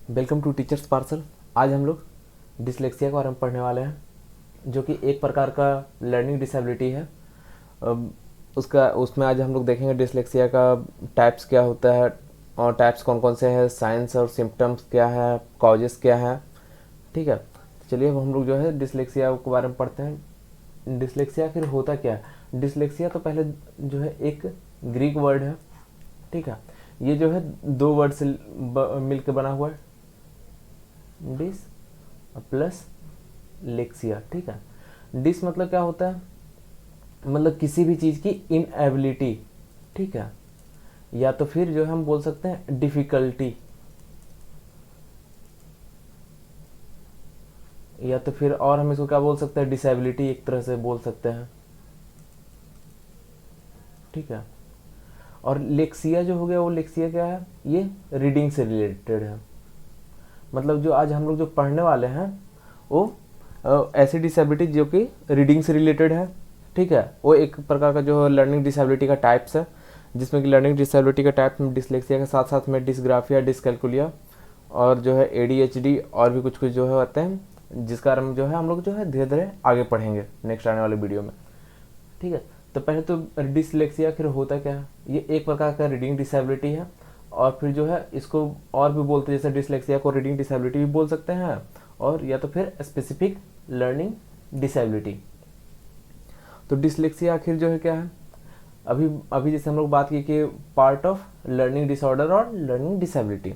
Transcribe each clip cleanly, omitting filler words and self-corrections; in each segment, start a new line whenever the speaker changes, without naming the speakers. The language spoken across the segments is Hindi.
Welcome to teachers parcel. आज हम लोग डिसलेक्सिया के बारे में पढ़ने वाले हैं, जो कि एक प्रकार का लर्निंग डिसेबिलिटी है। उसका उसमें आज हम लोग देखेंगे डिसलेक्सिया का टाइप्स क्या होता है और टाइप्स कौन कौन से हैं, साइंस और सिम्टम्स क्या है, कॉजेस क्या है। ठीक है, तो चलिए अब हम लोग जो है डिसलेक्सिया के बारे में पढ़ते हैं। डिसलेक्सिया आखिर होता क्या है? डिसलेक्सिया तो पहले जो है एक ग्रीक वर्ड है। ठीक है, ये जो है दो वर्ड से मिलकर बना हुआ है, डिस प्लस लेक्सिया। ठीक है, डिस मतलब क्या होता है? मतलब किसी भी चीज़ की इनएबिलिटी। ठीक है, या तो फिर जो हम बोल सकते हैं डिफिकल्टी, या तो फिर और हम इसको क्या बोल सकते हैं, डिसेबिलिटी एक तरह से बोल सकते हैं। ठीक है, और लेक्सिया जो हो गया, वो लेक्सिया क्या है? ये रीडिंग से रिलेटेड है। मतलब जो आज हम लोग जो पढ़ने वाले हैं वो ऐसी डिसेबिलिटी जो कि रीडिंग से रिलेटेड है। ठीक है, वो एक प्रकार का जो लर्निंग डिसेबिलिटी का टाइप्स है, जिसमें कि लर्निंग डिसेबिलिटी का टाइप में डिसलेक्सिया के साथ साथ में डिसग्राफिया, डिसकैलकुलिया और जो है एडीएचडी और भी कुछ कुछ जो है होते हैं, जिसका बारे जो है हम लोग जो है धीरे धीरे आगे पढ़ेंगे नेक्स्ट आने वाले वीडियो में। ठीक है, तो पहले तो डिसलेक्सिया फिर होता क्या है? ये एक प्रकार का रीडिंग डिसेबिलिटी है, और फिर जो है इसको और भी बोलते हैं, जैसे डिसलेक्सिया को रीडिंग डिसेबिलिटी भी बोल सकते हैं, और या तो फिर स्पेसिफिक लर्निंग डिसेबिलिटी। तो डिसलेक्सिया आखिर जो है क्या है? अभी अभी जैसे हम लोग बात की कि पार्ट ऑफ लर्निंग डिसऑर्डर और लर्निंग डिसेबिलिटी।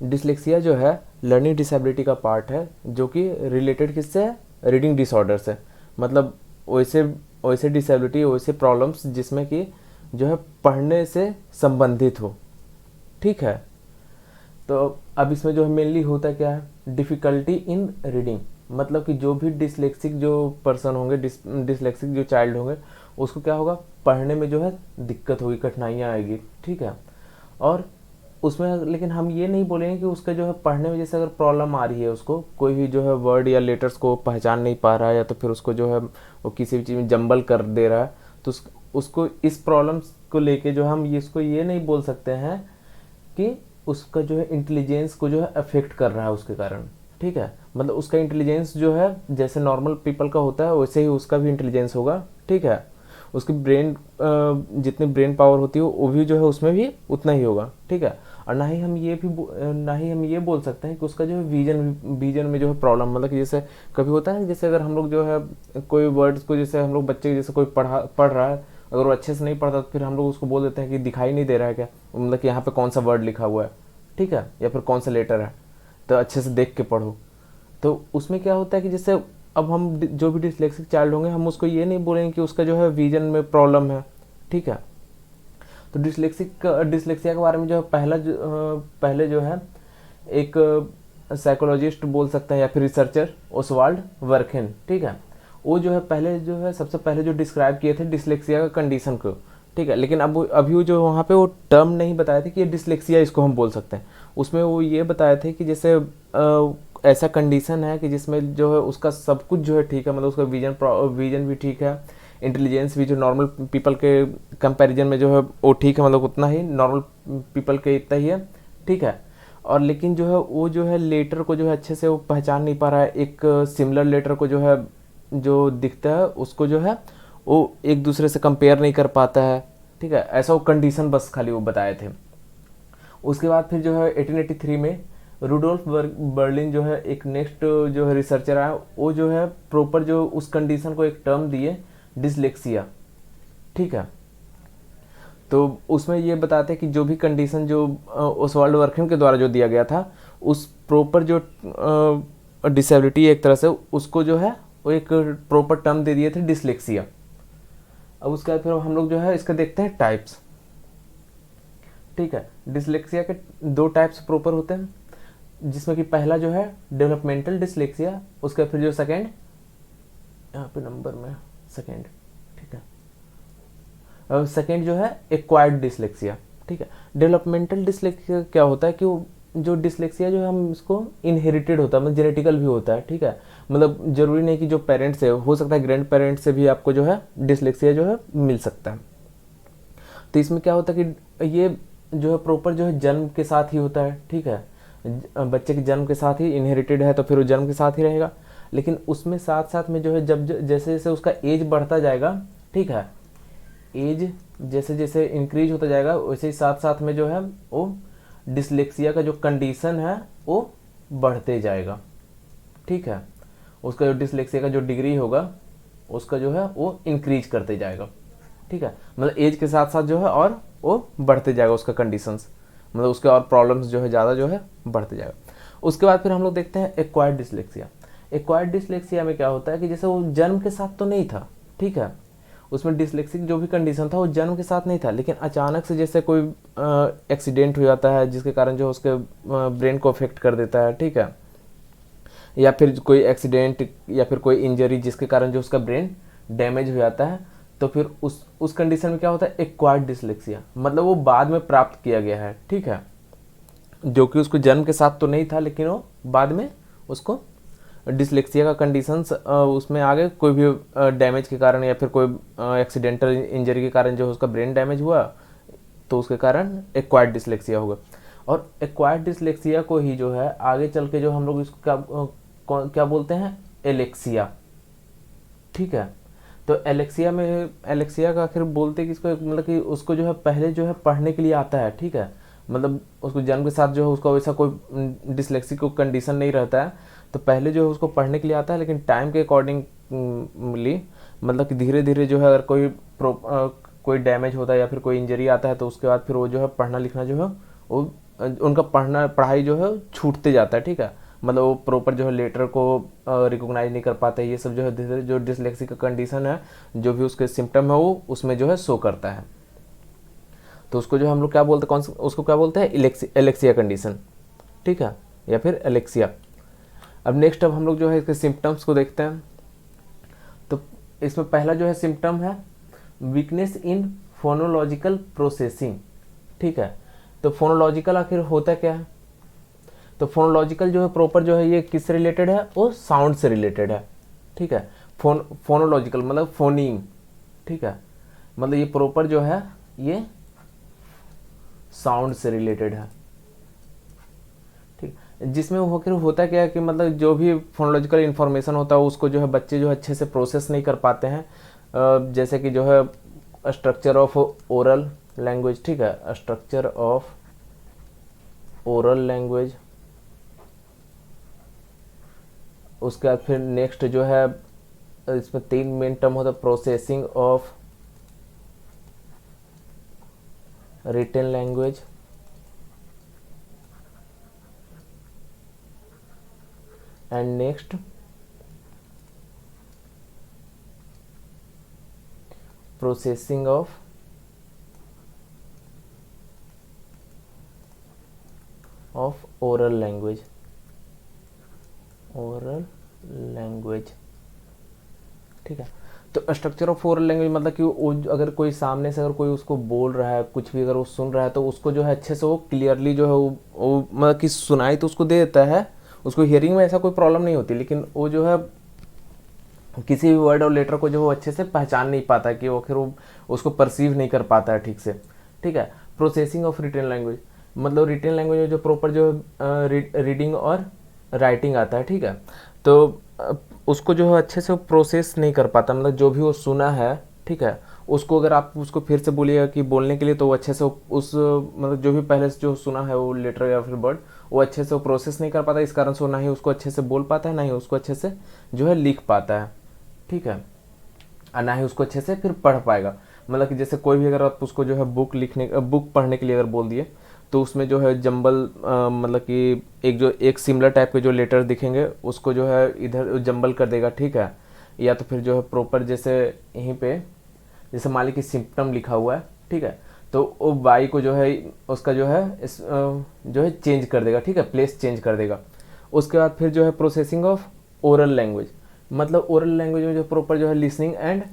डिसलेक्सिया जो है लर्निंग डिसेबिलिटी का पार्ट है, जो कि रिलेटेड किससे है? रीडिंग डिसऑर्डर से। मतलब वैसे वैसे डिसेबिलिटी, वैसे प्रॉब्लम्स जिसमें कि जो है पढ़ने से संबंधित हो। ठीक है, तो अब इसमें जो है मेनली होता क्या है? Difficulty in reading. मतलब कि जो भी डिसलेक्सिक जो पर्सन होंगे, डिसलेक्सिक जो चाइल्ड होंगे, उसको क्या होगा? पढ़ने में जो है दिक्कत होगी, कठिनाइयाँ आएगी। ठीक है, और उसमें लेकिन हम ये नहीं बोलेंगे कि उसका जो है पढ़ने में जैसे अगर प्रॉब्लम आ रही है, उसको कोई भी जो है वर्ड या लेटर्स को पहचान नहीं पा रहा है, या तो फिर उसको जो है वो किसी भी चीज़ में जंबल कर दे रहा है, तो उसको इस प्रॉब्लम्स को लेके जो हम इसको ये नहीं बोल सकते हैं कि उसका जो है इंटेलिजेंस को जो है अफेक्ट कर रहा है उसके कारण। ठीक है, मतलब उसका इंटेलिजेंस जो है जैसे नॉर्मल पीपल का होता है, वैसे ही उसका भी इंटेलिजेंस होगा। ठीक है, उसकी ब्रेन जितनी ब्रेन पावर होती है वो भी जो है उसमें भी उतना ही होगा। ठीक है, और ना ही हम ये बोल सकते हैं कि उसका जो है विजन में जो है प्रॉब्लम, मतलब कि जैसे कभी होता है, जैसे अगर हम लोग जो है कोई वर्ड्स को, जैसे हम लोग बच्चे जैसे कोई पढ़ रहा है, अगर वो अच्छे से नहीं पढ़ता तो फिर हम लोग उसको बोल देते हैं कि दिखाई नहीं दे रहा है क्या, मतलब कि यहाँ पे कौन सा वर्ड लिखा हुआ है। ठीक है, या फिर कौन सा लेटर है, तो अच्छे से देख के पढ़ो। तो उसमें क्या होता है कि जैसे अब हम जो भी डिसलेक्सिक चाइल्ड होंगे, हम उसको ये नहीं बोलेंगे कि उसका जो है विजन में प्रॉब्लम है। ठीक है, तो डिसलेक्सिया के बारे में जो है पहले जो है एक साइकोलॉजिस्ट बोल सकते हैं या फिर रिसर्चर, ओसवाल्ड वर्खेन। ठीक है, वो जो है पहले जो है सबसे पहले जो डिस्क्राइब किए थे डिसलेक्सिया का कंडीशन को। ठीक है, लेकिन अब अभी वो जो वहाँ पे वो टर्म नहीं बताए थे कि ये डिसलेक्सिया इसको हम बोल सकते हैं। उसमें वो ये बताए थे कि जैसे ऐसा कंडीशन है कि जिसमें जो है उसका सब कुछ जो है ठीक है, मतलब उसका विजन भी ठीक है, इंटेलिजेंस भी जो नॉर्मल पीपल के कंपैरिजन में जो है वो ठीक है, मतलब उतना ही नॉर्मल पीपल के इतना ही है। ठीक है, और लेकिन जो है वो जो है लेटर को जो है अच्छे से वो पहचान नहीं पा रहा है। एक सिमिलर लेटर को जो है जो दिखता है उसको जो है वो एक दूसरे से कंपेयर नहीं कर पाता है। ठीक है, ऐसा वो कंडीशन बस खाली वो बताए थे। उसके बाद फिर जो है 1883 में रूडोल्फ बर्लिन जो है एक नेक्स्ट जो है रिसर्चर आया, वो जो है प्रॉपर जो उस कंडीशन को एक टर्म दिए, डिसलेक्सिया। ठीक है, तो उसमें ये बताते हैं कि जो भी कंडीशन जो ओसवाल्ड वर्खेन के द्वारा जो दिया गया था, उस प्रॉपर जो डिसेबिलिटी एक तरह से उसको जो है वो एक प्रॉपर टर्म दे दिए थे, डिसलेक्सिया। अब उसके बाद फिर हम लोग जो है इसका देखते हैं टाइप्स। ठीक है, डिसलेक्सिया के दो टाइप्स प्रॉपर होते हैं, जिसमें कि पहला जो है डेवलपमेंटल डिसलेक्सिया, उसका फिर जो सेकेंड, यहाँ पे नंबर में सेकेंड। ठीक है, सेकेंड जो है एक्वायर्ड डिसलेक्सिया। ठीक है, डेवलपमेंटल डिसलेक्सिया क्या होता है कि वो जो डिसलेक्सिया जो है हम इसको इनहेरिटेड होता है, मतलब जेनेटिकल भी होता है। ठीक है, मतलब जरूरी नहीं कि जो पेरेंट्स है, हो सकता है ग्रैंड पेरेंट्स से भी आपको जो है डिसलेक्सिया जो है मिल सकता है। तो इसमें क्या होता है कि ये जो है प्रॉपर जो है जन्म के साथ ही होता है, ठीक है। बच्चे के जन्म के साथ ही इनहेरिटेड है तो फिर वो जन्म के साथ ही रहेगा। लेकिन उसमें साथ साथ में जो है जब जैसे जैसे उसका एज बढ़ता जाएगा, ठीक है, एज जैसे जैसे इंक्रीज होता जाएगा वैसे ही साथ साथ में जो है वो डिसलेक्सिया का जो कंडीशन है वो बढ़ते जाएगा, ठीक है। उसका जो डिसलेक्सिया का जो डिग्री होगा उसका जो है वो इंक्रीज करते जाएगा, ठीक है। मतलब एज के साथ साथ जो है और वो बढ़ते जाएगा उसका कंडीशंस, मतलब उसके और प्रॉब्लम्स जो है ज़्यादा जो है बढ़ते जाएगा। उसके बाद फिर हम लोग देखते हैं एक्वायर्ड डिसलेक्सिया। एक्वायर्ड डिसलेक्सिया में क्या होता है कि जैसे वो जन्म के साथ तो नहीं था, ठीक है, उसमें डिसलेक्सिक जो भी कंडीशन था वो जन्म के साथ नहीं था, लेकिन अचानक से जैसे कोई एक्सीडेंट हो जाता है जिसके कारण जो उसके ब्रेन को अफेक्ट कर देता है, ठीक है, या फिर कोई एक्सीडेंट या फिर कोई इंजरी जिसके कारण जो उसका ब्रेन डैमेज हो जाता है, तो फिर उस कंडीशन में क्या होता है एक्वायर्ड डिसलेक्सिया, मतलब वो बाद में प्राप्त किया गया है, ठीक है, जो कि उसको जन्म के साथ तो नहीं था लेकिन वो बाद में उसको डिसलेक्सिया का कंडीशंस उसमें आ गए, कोई भी डैमेज के कारण या फिर कोई एक्सीडेंटल इंजरी के कारण जो उसका ब्रेन डैमेज हुआ तो उसके कारण एक्वायर्ड डिसलेक्सिया होगा। और एक्वायर्ड डिसलेक्सिया को ही जो है आगे चल के जो हम लोग इसको क्या बोलते हैं एलेक्सिया, ठीक है। तो एलेक्सिया में एलेक्सिया का आखिर बोलते कि इसको मतलब कि उसको जो है पहले जो है पढ़ने के लिए आता है, ठीक है, मतलब उसको जन्म के साथ जो है उसका वैसा कोई डिसलेक्सिक को कंडीशन नहीं रहता है, तो पहले जो है उसको पढ़ने के लिए आता है, लेकिन टाइम के अकॉर्डिंगली मतलब कि धीरे धीरे जो है अगर कोई डैमेज होता है या फिर कोई इंजरी आता है तो उसके बाद फिर वो जो है पढ़ना लिखना जो है वो उनका पढ़ाई जो है छूटते जाता है, ठीक है, मतलब वो प्रॉपर जो है लेटर को रिकॉग्नाइज नहीं कर पाते, ये सब जो है धीरे जो डिसलेक्सिक का कंडीशन है जो भी उसके सिम्टम है वो उसमें जो है शो करता है। तो उसको जो हम लोग क्या बोलते हैं, उसको क्या बोलते हैं एलेक्सिया कंडीशन, ठीक है, या फिर एलेक्सिया। अब नेक्स्ट अब हम लोग जो है इसके सिम्टम्स को देखते हैं। तो इसमें पहला जो है सिम्टम है वीकनेस इन फोनोलॉजिकल प्रोसेसिंग, ठीक है। तो फोनोलॉजिकल आखिर होता क्या है, तो फोनोलॉजिकल जो है प्रॉपर जो है ये किससे रिलेटेड है, वो साउंड से रिलेटेड है, ठीक है। फोनोलॉजिकल मतलब फोनीम, ठीक है, मतलब ये प्रॉपर जो है ये साउंड से रिलेटेड है, ठीक। जिसमें होता क्या है कि मतलब जो भी फोनोलॉजिकल इंफॉर्मेशन होता है उसको जो है बच्चे जो है अच्छे से प्रोसेस नहीं कर पाते हैं, जैसे कि जो है स्ट्रक्चर ऑफ ओरल लैंग्वेज, ठीक है, स्ट्रक्चर ऑफ ओरल लैंग्वेज। उसके बाद फिर नेक्स्ट जो है इसमें 3 मेन टर्म होता है processing of written language, and next processing of oral language, oral language, ठीक है। तो स्ट्रक्चर ऑफ ओरल लैंग्वेज मतलब कि अगर कोई सामने से अगर कोई उसको बोल रहा है कुछ भी अगर वो सुन रहा है तो उसको जो है अच्छे से वो क्लियरली जो है वो मतलब कि सुनाई तो उसको दे देता है, उसको हियरिंग में ऐसा कोई प्रॉब्लम नहीं होती, लेकिन वो जो है किसी भी वर्ड और लेटर को जो वो अच्छे से पहचान नहीं पाता कि वो फिर वो उसको परसीव नहीं कर पाता है ठीक से, ठीक है। प्रोसेसिंग ऑफ रिटन लैंग्वेज मतलब रिटन लैंग्वेज में जो प्रॉपर जो रीडिंग और राइटिंग आता है, ठीक है, तो उसको जो है अच्छे से वो प्रोसेस नहीं कर पाता, मतलब जो भी वो सुना है, ठीक है, उसको अगर आप उसको फिर से बोलिएगा कि बोलने के लिए तो वो अच्छे से उस मतलब जो भी पहले से जो सुना है वो लेटर या फिर वर्ड वो अच्छे से वो प्रोसेस नहीं कर पाता, इस कारण से वो ना ही उसको अच्छे से बोल पाता है ना ही उसको अच्छे से जो है लिख पाता है, ठीक है, और ना ही उसको अच्छे से फिर पढ़ पाएगा। मतलब कि जैसे कोई भी अगर आप उसको जो है बुक पढ़ने के लिए अगर बोल दिए तो उसमें जो है जंबल मतलब कि एक सिमिलर टाइप के जो लेटर दिखेंगे उसको जो है इधर जंबल कर देगा, ठीक है, या तो फिर जो है प्रॉपर जैसे यहीं पे जैसे मान लीजिए सिम्टम लिखा हुआ है, ठीक है, तो वो वाई को जो है उसका जो है जो है चेंज कर देगा, ठीक है, प्लेस चेंज कर देगा। उसके बाद फिर जो है प्रोसेसिंग ऑफ ओरल लैंग्वेज मतलब ओरल लैंग्वेज में जो प्रॉपर जो है लिसनिंग एंड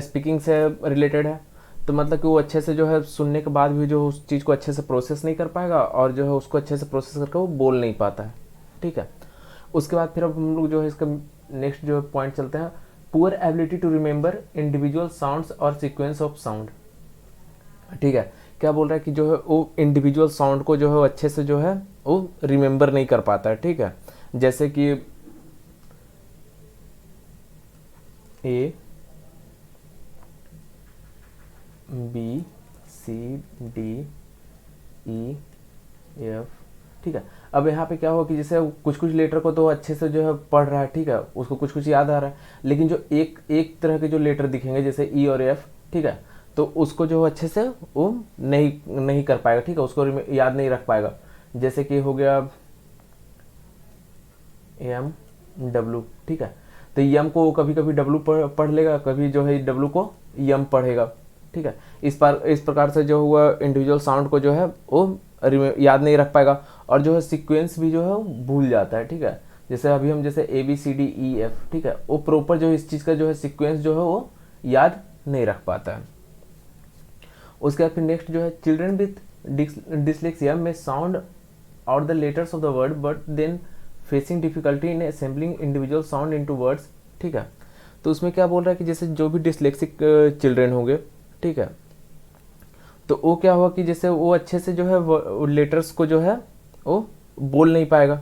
स्पीकिंग से रिलेटेड है, तो मतलब कि वो अच्छे से जो है सुनने के बाद भी जो उस चीज़ को अच्छे से प्रोसेस नहीं कर पाएगा और जो है उसको अच्छे से प्रोसेस करके वो बोल नहीं पाता है, ठीक है। उसके बाद फिर अब हम लोग जो है इसका नेक्स्ट जो पॉइंट चलते हैं poor ability to remember individual sounds और सीक्वेंस ऑफ साउंड, ठीक है, क्या बोल रहा है कि जो है वो इंडिविजुअल साउंड को जो है वो अच्छे से जो है वो रिमेंबर नहीं कर पाता है, ठीक है। जैसे कि A B C D E F, ठीक है। अब यहाँ पे क्या होगा कि जैसे कुछ कुछ लेटर को तो अच्छे से जो है पढ़ रहा है, ठीक है, उसको कुछ कुछ याद आ रहा है, लेकिन जो एक एक तरह के जो लेटर दिखेंगे जैसे ई और एफ, ठीक है, तो उसको जो अच्छे से वो नहीं नहीं कर पाएगा, ठीक है, उसको याद नहीं रख पाएगा। जैसे कि हो गया एम डब्लू, ठीक है, तो यम को कभी कभी डब्लू पढ़ लेगा, कभी जो है डब्लू को यम पढ़ेगा, ठीक है। इस प्रकार से जो हुआ इंडिविजुअल साउंड को जो है वो याद नहीं रख पाएगा, और जो है सीक्वेंस भी जो है वो भूल जाता है, ठीक है। जैसे अभी हम जैसे A B C D E F, ठीक है, वो प्रॉपर जो इस चीज़ का जो है सीक्वेंस जो है वो याद नहीं रख पाता है। उसके बाद फिर नेक्स्ट जो है चिल्ड्रन विथ डिसलेक्सिया में sound out the letters of the word but then facing difficulty in assembling individual sound into words, ठीक है। तो उसमें क्या बोल रहा है कि जैसे जो भी डिसलेक्सिक चिल्ड्रन होंगे, ठीक है, तो वो क्या हुआ कि जैसे वो अच्छे से जो है लेटर्स को जो है वो बोल नहीं पाएगा,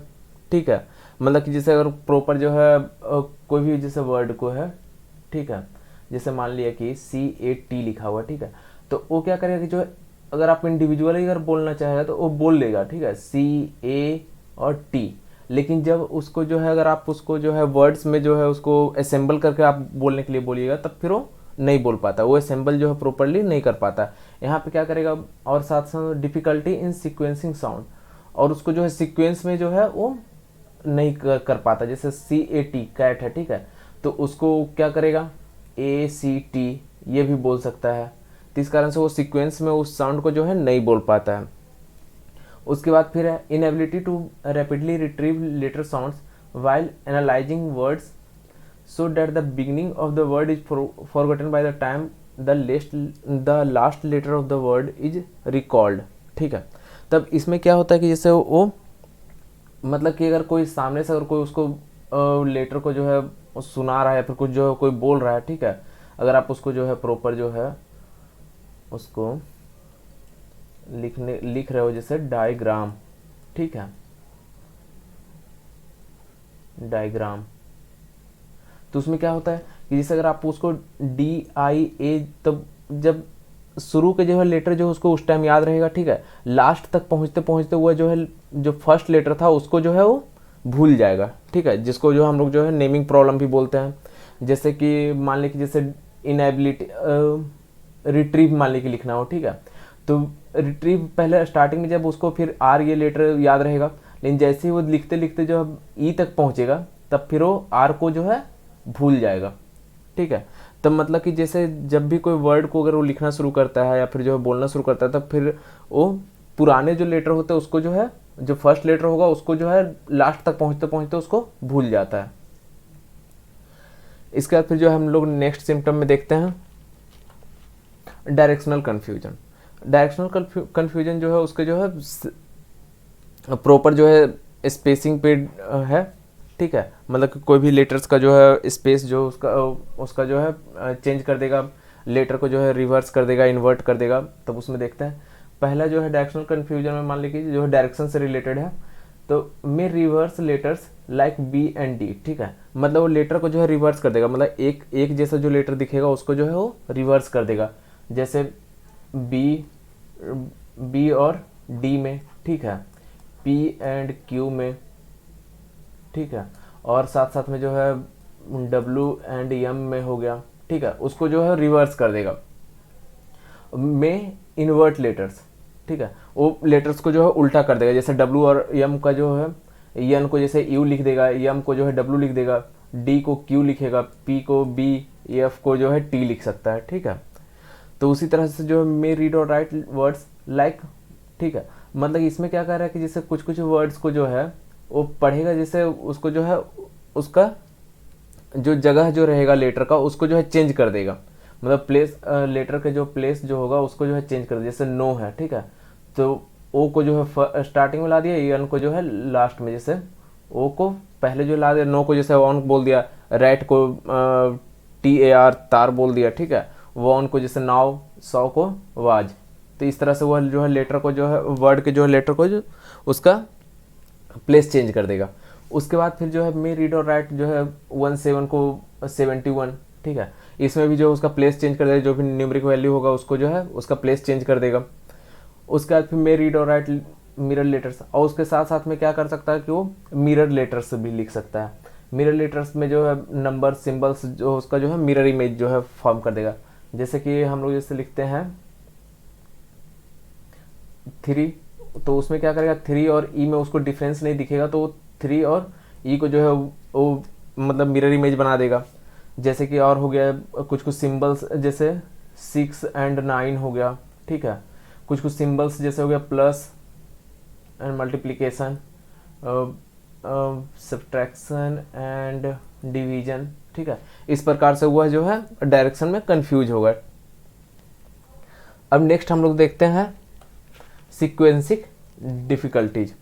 ठीक है। मतलब कि जैसे अगर प्रॉपर जो है कोई भी जैसे वर्ड को है, ठीक है, जैसे मान लिया कि CAT लिखा हुआ, ठीक है, तो वो क्या करेगा कि जो है अगर आप इंडिविजुअली अगर बोलना चाहेगा तो वो बोल लेगा, ठीक है, CA और T, लेकिन जब उसको जो है अगर आप उसको जो है वर्ड्स में जो है उसको असेंबल करके आप बोलने के लिए बोलिएगा तब फिर वो नहीं बोल पाता, वो असेंबल जो है प्रॉपरली नहीं कर पाता। यहाँ पे क्या करेगा, और साथ साथ डिफिकल्टी इन सीक्वेंसिंग साउंड, और उसको जो है सीक्वेंस में जो है वो नहीं कर पाता। जैसे CAT कैट है, ठीक है, तो उसको क्या करेगा ACT ये भी बोल सकता है, तो इस कारण से वो सीक्वेंस में उस साउंड को जो है नहीं बोल पाता है। उसके बाद फिर है inability to rapidly retrieve letter sounds while analysing words so that the beginning of the word is forgotten by the time the last letter of the word is recalled, ठीक है। तब इसमें क्या होता है कि जैसे वो मतलब कि अगर कोई सामने से अगर कोई उसको लेटर को जो है सुना रहा है या फिर कुछ जो है कोई बोल रहा है, ठीक है, अगर आप उसको जो है प्रॉपर जो है उसको लिख रहे हो जैसे डायग्राम, ठीक है, डायग्राम, तो उसमें क्या होता है कि जैसे अगर आप उसको DIA, तब जब शुरू के जो है लेटर जो है उसको उस टाइम याद रहेगा, ठीक है, लास्ट तक पहुंचते पहुंचते हुआ जो है जो फर्स्ट लेटर था उसको जो है वो भूल जाएगा, ठीक है, जिसको जो हम लोग जो है नेमिंग प्रॉब्लम भी बोलते हैं। जैसे कि मान लें कि जैसे इनएबिलिटी रिट्रीव मान लें कि लिखना हो, ठीक है, तो रिट्रीव पहले स्टार्टिंग में जब उसको फिर R ये लेटर याद रहेगा, लेकिन जैसे ही वो लिखते लिखते जो E तक पहुंचेगा तब फिर वो R को जो है भूल जाएगा, ठीक है। तब मतलब कि जैसे जब भी कोई वर्ड को अगर वो लिखना शुरू करता है या फिर जो है बोलना शुरू करता है तब फिर वो पुराने जो लेटर होते हैं उसको जो है जो फर्स्ट लेटर होगा उसको जो है लास्ट तक पहुंचते पहुंचते उसको भूल जाता है। इसके बाद फिर जो हम लोग नेक्स्ट सिम्टम में देखते हैं डायरेक्शनल कन्फ्यूजन। डायरेक्शनल कन्फ्यूजन जो है उसके जो है प्रॉपर जो है स्पेसिंग पे है, ठीक है, मतलब कि कोई भी लेटर्स का जो है स्पेस जो उसका जो है चेंज कर देगा, लेटर को जो है रिवर्स कर देगा, इन्वर्ट कर देगा। तब उसमें देखते हैं पहला जो है डायरेक्शनल कन्फ्यूजन में मान लीजिए जो है डायरेक्शन से रिलेटेड है, तो may reverse letters like B and D, ठीक है, मतलब वो लेटर को जो है रिवर्स कर देगा, मतलब एक जैसा जो लेटर दिखेगा उसको जो है वो रिवर्स कर देगा, जैसे B और D में, ठीक है, P and Q में, ठीक है, और साथ साथ में जो है W and M में हो गया, ठीक है, उसको जो है रिवर्स कर देगा। में इन्वर्ट लेटर्स, ठीक है, वो लेटर्स को जो है उल्टा कर देगा, जैसे W और M का जो है N को जैसे U लिख देगा, M को जो है W लिख देगा, D को Q लिखेगा, P को B, F को जो है T लिख सकता है, ठीक है। तो उसी तरह से जो है मे रीड और राइट वर्ड्स लाइक, ठीक है, मतलब इसमें क्या कह रहा है कि जैसे कुछ कुछ वर्ड्स को जो है वो पढ़ेगा, जैसे उसको जो है उसका जो जगह जो रहेगा लेटर का उसको जो है चेंज कर देगा, मतलब प्लेस लेटर के जो प्लेस जो होगा उसको जो है चेंज कर देगा। जैसे नो है, ठीक है, तो O को जो है स्टार्टिंग में ला दिया, N को जो है लास्ट में, जैसे O को पहले जो ला दिया, नो को जैसे ऑन बोल दिया, रैट को TAR तार बोल दिया, ठीक है, वॉन को जैसे नाव, सौ को वाज, तो तो इस तरह से वह जो है लेटर को जो है वर्ड के जो है लेटर को जो उसका प्लेस चेंज कर देगा। उसके बाद फिर जो है मे रीड और राइट जो है 17 को 71, ठीक है, इसमें भी जो है उसका प्लेस चेंज कर देगा, जो भी न्यूमेरिक वैल्यू होगा उसको जो है उसका प्लेस चेंज कर देगा। उसके बाद फिर मे रीड और राइट मिरर लेटर्स, और उसके साथ साथ में क्या कर सकता है कि वो मिरर लेटर्स भी लिख सकता है। मिरर लेटर्स में जो है नंबर सिंबल्स जो उसका जो है मिरर इमेज जो है फॉर्म कर देगा। जैसे कि हम लोग जैसे लिखते हैं 3, तो उसमें क्या करेगा 3 और ई में उसको डिफरेंस नहीं दिखेगा, तो वो 3 और ई को जो है वो मतलब मिरर इमेज बना देगा। जैसे कि और हो गया कुछ कुछ सिंबल्स, जैसे 6 एंड 9 हो गया, ठीक है, कुछ कुछ सिंबल्स जैसे हो गया plus and multiplication, subtraction and division, ठीक है, इस प्रकार से वह जो है डायरेक्शन में कंफ्यूज होगा। अब नेक्स्ट हम लोग देखते हैं सीक्वेंसिंग डिफिकल्टीज।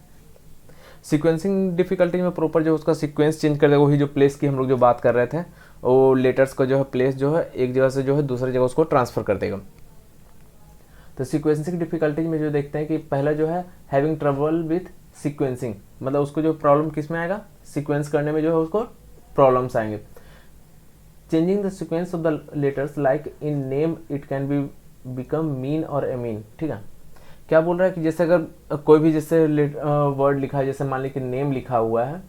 सीक्वेंसिंग डिफिकल्टीज में प्रॉपर जो उसका सीक्वेंस चेंज कर देगा, वही जो प्लेस की हम लोग जो बात कर रहे थे, वो लेटर्स का जो है प्लेस जो है एक जगह से जो है दूसरी जगह उसको ट्रांसफर कर देगा। तो सीक्वेंसिंग डिफिकल्टीज में जो देखते हैं कि पहला जो है हैविंग ट्रबल विथ सीक्वेंसिंग, मतलब उसको जो प्रॉब्लम किस में आएगा, सीक्वेंस करने में जो है उसको प्रॉब्लम्स आएंगे। Changing the sequence of the letters like in name it can be become mean और एमीन, ठीक है, क्या बोल रहा है कि जैसे अगर कोई भी जैसे वर्ड लिखा है, जैसे मान ली कि नेम लिखा हुआ है,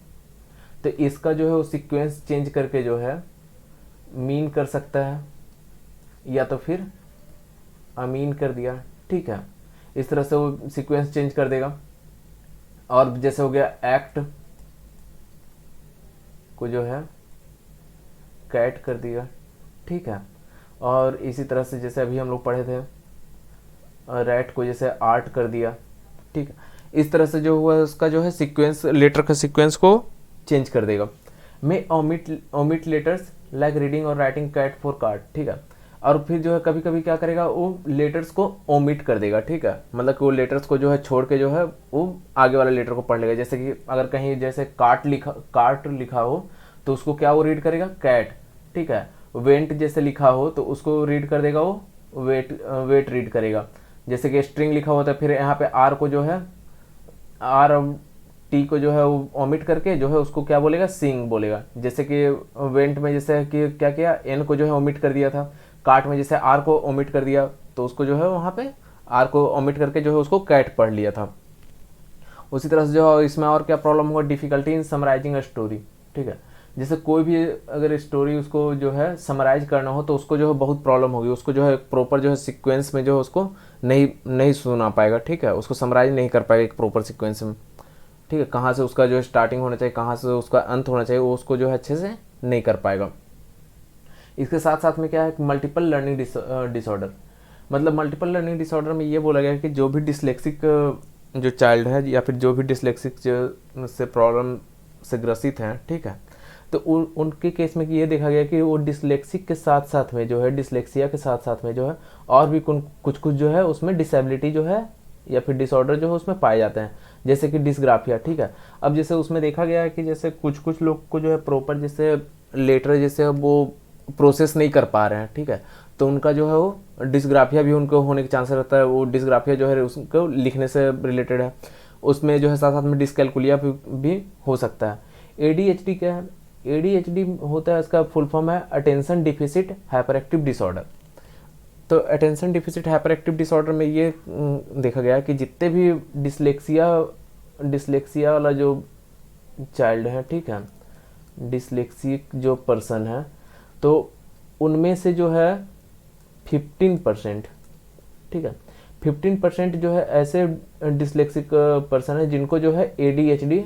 तो इसका जो है वो सीक्वेंस चेंज करके जो है मीन कर सकता है या तो फिर अमीन कर दिया, ठीक है, इस तरह से वो सीक्वेंस चेंज कर देगा। और जैसे हो गया एक्ट को जो है कैट कर दिया, ठीक है, और इसी तरह से जैसे अभी हम लोग पढ़े थे रैट को जैसे आर्ट कर दिया, ठीक है, इस तरह से जो हुआ उसका जो है सीक्वेंस लेटर का सीक्वेंस को चेंज कर देगा। मे ओमिट लेटर्स लाइक रीडिंग और राइटिंग कैट फॉर कार्ड, ठीक है, और फिर जो है कभी कभी क्या करेगा वो लेटर्स को ओमिट कर देगा, ठीक है, मतलब कि वो लेटर्स को जो है छोड़ के जो है वो आगे वाले लेटर को पढ़ लेगा। जैसे कि अगर कहीं जैसे कार्ट लिखा हो तो उसको क्या वो रीड करेगा कैट, ठीक है, वेंट जैसे लिखा हो तो उसको रीड कर देगा वो वेट रीड करेगा। जैसे कि स्ट्रिंग लिखा होता है, फिर यहाँ पे आर को जो है आर टी को जो है वो ओमिट करके जो है उसको क्या बोलेगा सिंग बोलेगा। जैसे कि वेंट में जैसे कि क्या किया एन को जो है ओमिट कर दिया था, कार्ट में जैसे आर को ओमिट कर दिया तो उसको जो है वहाँ पे आर को ओमिट करके जो है उसको कैट पढ़ लिया था। उसी तरह से जो है इसमें और क्या प्रॉब्लम होगा, difficulty in summarising a story, ठीक है, जैसे कोई भी अगर स्टोरी उसको जो है समराइज करना हो तो उसको जो है बहुत प्रॉब्लम होगी, उसको जो है प्रॉपर जो है सीक्वेंस में जो है उसको नहीं सुना पाएगा, ठीक है, उसको समराइज नहीं कर पाएगा एक प्रॉपर सीक्वेंस में, ठीक है, कहाँ से उसका जो है स्टार्टिंग होना चाहिए कहाँ से उसका अंत होना चाहिए वो उसको जो है अच्छे से नहीं कर पाएगा। इसके साथ साथ में क्या है मल्टीपल लर्निंग डिसऑर्डर, मतलब मल्टीपल लर्निंग डिसऑर्डर में ये बोला गया है कि जो भी डिसलेक्सिक जो चाइल्ड है या फिर जो भी डिसलेक्सिक से प्रॉब्लम से ग्रसित हैं, ठीक है, तो उनके केस में ये देखा गया कि वो डिसलेक्सिक के साथ साथ में जो है डिसलेक्सिया के साथ साथ में जो है और भी कुछ कुछ जो है उसमें डिसेबिलिटी जो है या फिर डिसऑर्डर जो है उसमें पाए जाते हैं, जैसे कि डिसग्राफिया, ठीक है। अब जैसे उसमें देखा गया है कि जैसे कुछ कुछ लोग को जो है प्रॉपर जैसे लेटर जैसे वो प्रोसेस नहीं कर पा रहे हैं, ठीक है, तो उनका जो है वो डिसग्राफिया भी उनको होने के चांसेस रहता है। वो डिसग्राफिया जो है उसको लिखने से रिलेटेड है, उसमें जो है साथ साथ में डिसकैलकुलिया भी हो सकता है। एडीएचडी क्या है, एडीएचडी होता है इसका फुल फॉर्म है attention deficit hyperactive disorder. तो attention deficit hyperactive disorder में ये देखा गया कि जितने भी डिसलेक्सिया वाला जो चाइल्ड है, ठीक है, डिसलेक्सिक जो पर्सन है, तो उनमें से जो है 15%, ठीक है, 15% जो है ऐसे डिसलेक्सिक पर्सन है जिनको जो है एडीएचडी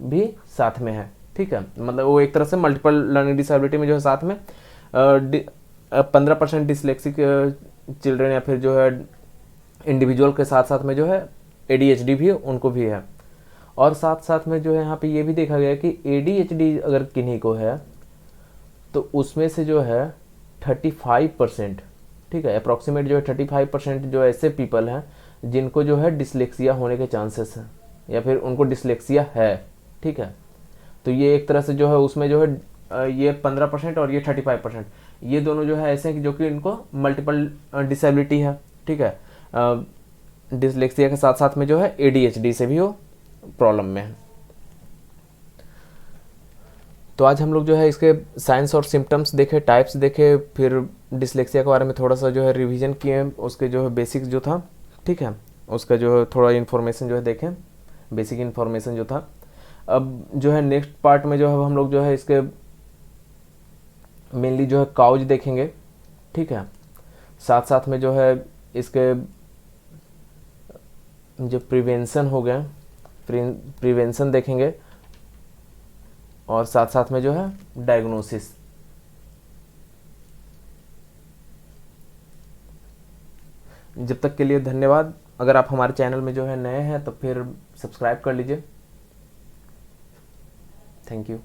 भी साथ में है, ठीक है, मतलब वो एक तरह से मल्टीपल लर्निंग डिसेबिलिटी में जो है साथ में 15% डिसलेक्सिक चिल्ड्रन या फिर जो है इंडिविजुअल के साथ साथ में जो है एडीएचडी भी उनको भी है। और साथ साथ में जो है यहाँ पे ये भी देखा गया कि एडीएचडी अगर किन्हीं को है तो उसमें से जो है 35%, ठीक है, अप्रॉक्सीमेट जो है 35% जो ऐसे पीपल हैं जिनको जो है डिसलेक्सिया होने के चांसेस हैं या फिर उनको डिसलेक्सिया है, ठीक है। तो ये एक तरह से जो है उसमें जो है ये 15% और ये 35%, ये दोनों जो है ऐसे हैं कि जो कि इनको मल्टीपल डिसेबिलिटी है, ठीक है। डिसलेक्सिया के साथ साथ में जो है ADHD से भी वो प्रॉब्लम में है। तो आज हम लोग जो है इसके साइंस और सिम्टम्स देखे, टाइप्स देखे, फिर डिसलेक्सिया के बारे में थोड़ा सा जो है रिवीजन किए, उसके जो है बेसिक्स जो था, ठीक है, उसका जो है थोड़ा इन्फॉर्मेशन जो है देखें, बेसिक इन्फॉर्मेशन जो था। अब जो है नेक्स्ट पार्ट में जो है हम लोग जो है इसके मेनली जो है काउज देखेंगे, ठीक है, साथ साथ में जो है इसके जो प्रिवेंशन हो गए, प्रिवेंशन देखेंगे, और साथ साथ में जो है डायग्नोसिस। जब तक के लिए धन्यवाद। अगर आप हमारे चैनल में जो है नए हैं तो फिर सब्सक्राइब कर लीजिए। Thank you.